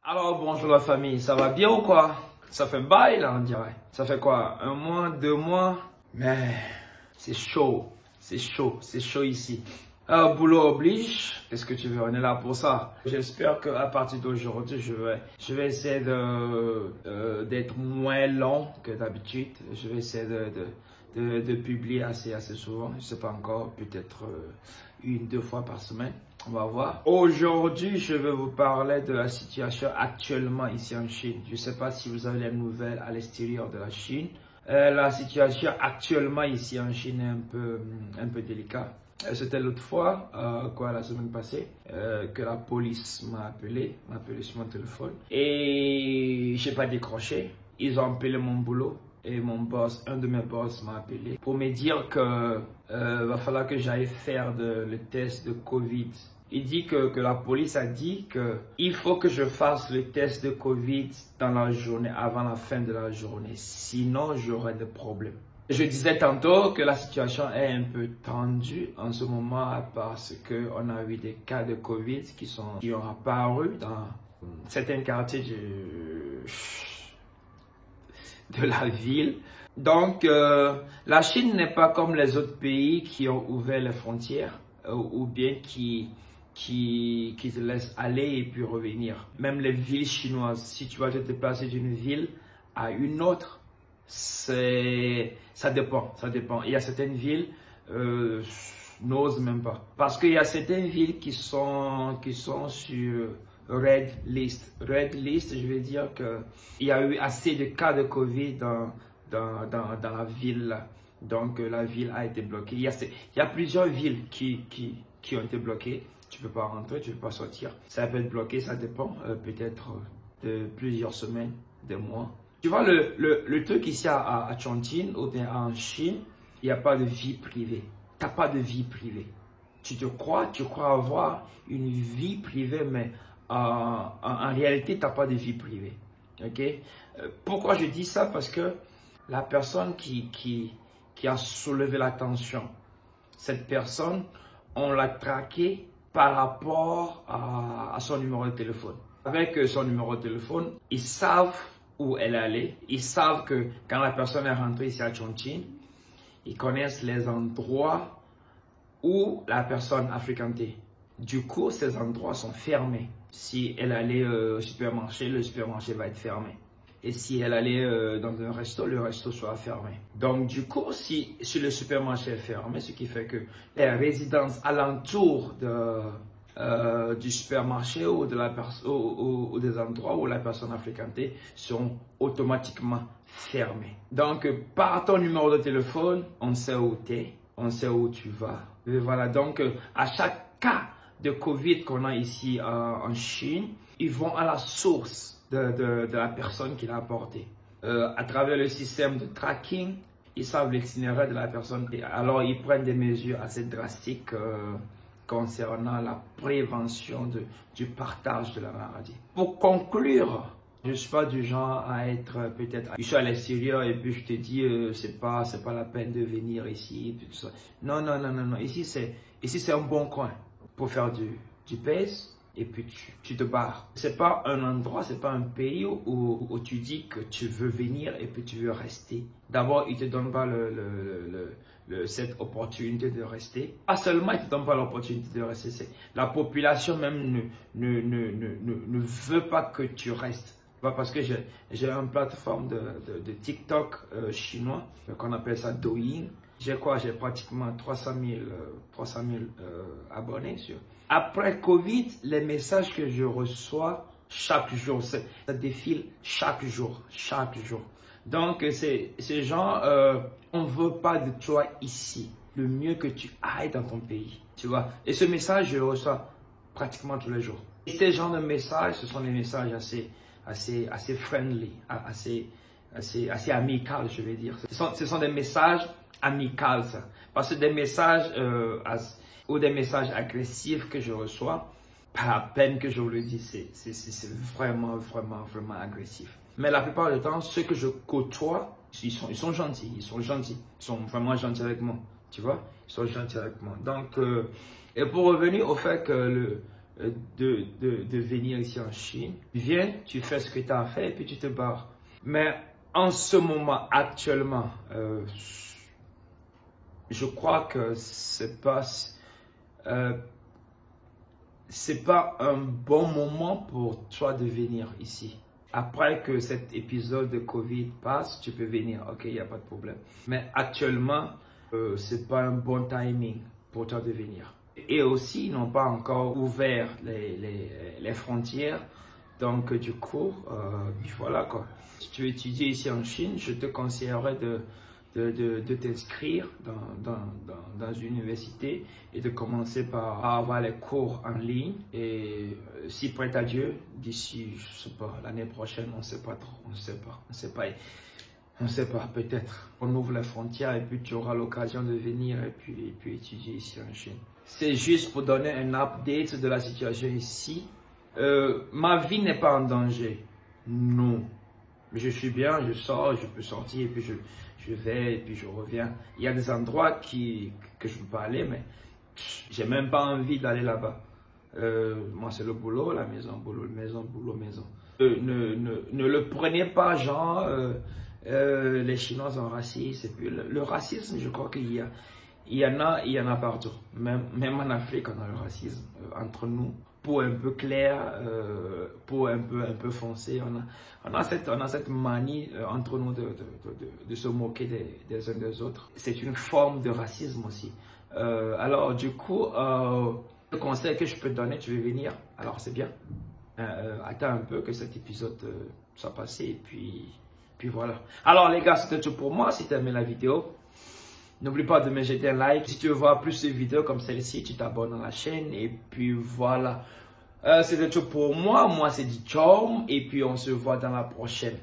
Alors bonjour la famille, ça va bien ou quoi? Ça fait bail là on dirait. Ça fait quoi? 1 mois, 2 mois? Mais c'est chaud, c'est chaud ici. Boulot oblige, qu'est-ce que tu veux? On est là pour ça. J'espère qu'à partir d'aujourd'hui, je vais essayer d'être moins long que d'habitude. Je vais essayer de publier assez souvent. Je sais pas encore, peut-être 1-2 fois par semaine. On va voir. Aujourd'hui, je vais vous parler de la situation actuellement ici en Chine. Je ne sais pas si vous avez les nouvelles à l'extérieur de la Chine. La situation actuellement ici en Chine est un peu délicate. C'était l'autre fois, la semaine passée, que la police m'a appelé sur mon téléphone. Et j'ai pas décroché. Ils ont appelé mon boulot. Et mon boss, un de mes boss m'a appelé pour me dire que va falloir que j'aille faire le test de Covid. Il dit que la police a dit qu'il faut que je fasse le test de Covid dans la journée, avant la fin de la journée. Sinon, j'aurai des problèmes. Je disais tantôt que la situation est un peu tendue en ce moment parce qu'on a eu des cas de Covid qui ont apparu dans certains quartiers de la ville. Donc, la Chine n'est pas comme les autres pays qui ont ouvert les frontières ou bien qui te laissent aller et puis revenir. Même les villes chinoises, si tu vas te déplacer d'une ville à une autre, ça dépend. Il y a certaines villes n'osent même pas. Parce qu'il y a certaines villes qui sont sur Red List. Red List, je veux dire qu'il y a eu assez de cas de Covid dans la ville là. Donc la ville a été bloquée. Il y a plusieurs villes qui ont été bloquées. Tu peux pas rentrer, tu peux pas sortir. Ça peut être bloqué, ça dépend peut-être de plusieurs semaines, des mois. Tu vois, le truc ici à Chongqing ou bien en Chine, il n'y a pas de vie privée. Tu n'as pas de vie privée. Tu crois avoir une vie privée, mais en réalité, tu n'as pas de vie privée. Ok? Pourquoi je dis ça? Parce que la personne qui a soulevé l'attention, cette personne, on l'a traquée par rapport à son numéro de téléphone. Avec son numéro de téléphone, ils savent où elle allait. Ils savent que quand la personne est rentrée ici à Chongqing, ils connaissent les endroits où la personne a fréquenté. Du coup, ces endroits sont fermés. Si elle allait au supermarché, le supermarché va être fermé. Et si elle allait dans un resto, le resto sera fermé. Donc du coup, si le supermarché est fermé, ce qui fait que les résidences alentour du supermarché ou des endroits où la personne a fréquenté seront automatiquement fermés. Donc par ton numéro de téléphone, on sait où tu es, on sait où tu vas. Et voilà, donc à chaque cas de Covid qu'on a ici en Chine, ils vont à la source de la personne qui l'a apporté. À travers le système de tracking, ils savent l'itinéraire de la personne. Et alors, ils prennent des mesures assez drastiques concernant la prévention du partage de la maladie. Pour conclure, je ne suis pas du genre à être peut-être... Je suis à l'extérieur et puis je te dis, c'est pas la peine de venir ici. Tout ça. Non. Ici, c'est un bon coin pour faire du pèse. Et puis tu te barres. C'est pas un endroit, c'est pas un pays où tu dis que tu veux venir et puis tu veux rester. D'abord, ils te donnent pas cette opportunité de rester. Pas seulement ils te donnent pas l'opportunité de rester, c'est la population même ne veut pas que tu restes. Parce que j'ai une plateforme de TikTok chinois qu'on appelle ça Douyin. J'ai pratiquement 300 000 abonnés sur. Après Covid, les messages que je reçois chaque jour, ça défile chaque jour. Donc, ces gens, on ne veut pas de toi ici. Le mieux que tu ailles dans ton pays, tu vois. Et ce message, je le reçois pratiquement tous les jours. Et ces genres de messages, ce sont des messages assez friendly, assez amicaux, je vais dire. Ce sont des messages amicaux, ça. Parce que des messages ou des messages agressifs que je reçois, pas la peine que je vous le dis, c'est vraiment agressif. Mais la plupart du temps, ceux que je côtoie, ils sont gentils, ils sont vraiment gentils avec moi, tu vois, ils sont gentils avec moi. Donc, et pour revenir au fait que de venir ici en Chine. Viens, tu fais ce que tu as à faire et puis tu te barres. Mais en ce moment, actuellement, je crois que c'est pas un bon moment pour toi de venir ici. Après que cet épisode de Covid passe, tu peux venir, ok, il n'y a pas de problème. Mais actuellement, c'est pas un bon timing pour toi de venir. Et aussi, ils n'ont pas encore ouvert les frontières. Donc, du coup, voilà quoi. Si tu veux étudier ici en Chine, je te conseillerais de t'inscrire dans une université et de commencer par avoir les cours en ligne. Et si prête à Dieu, d'ici, je sais pas, l'année prochaine, on ne sait pas trop, on ne sait pas, peut-être. On ouvre les frontières et puis tu auras l'occasion de venir et puis étudier ici en Chine. C'est juste pour donner un update de la situation ici. Ma vie n'est pas en danger, non. Je suis bien, je sors, je peux sortir et puis je vais et puis je reviens. Il y a des endroits que je ne peux pas aller, mais j'ai même pas envie d'aller là-bas. Moi, c'est le boulot, la maison, boulot, maison, boulot, maison. Ne le prenez pas genre, les Chinois sont racistes. Et puis le racisme, je crois qu'il y en a partout. Même en Afrique, on a le racisme entre nous. Peau un peu claire, peau un peu foncée. On a cette manie entre nous de se moquer des uns des autres. C'est une forme de racisme aussi. Alors du coup, le conseil que je peux te donner, tu veux venir, alors c'est bien. Attends un peu que cet épisode soit passé et puis voilà. Alors les gars, c'était tout pour moi. Si tu as aimé la vidéo, n'oublie pas de me jeter un like. Si tu veux voir plus de vidéos comme celle-ci, tu t'abonnes à la chaîne. Et puis voilà. C'était tout pour moi. Moi, c'est dit ciao. Et puis on se voit dans la prochaine.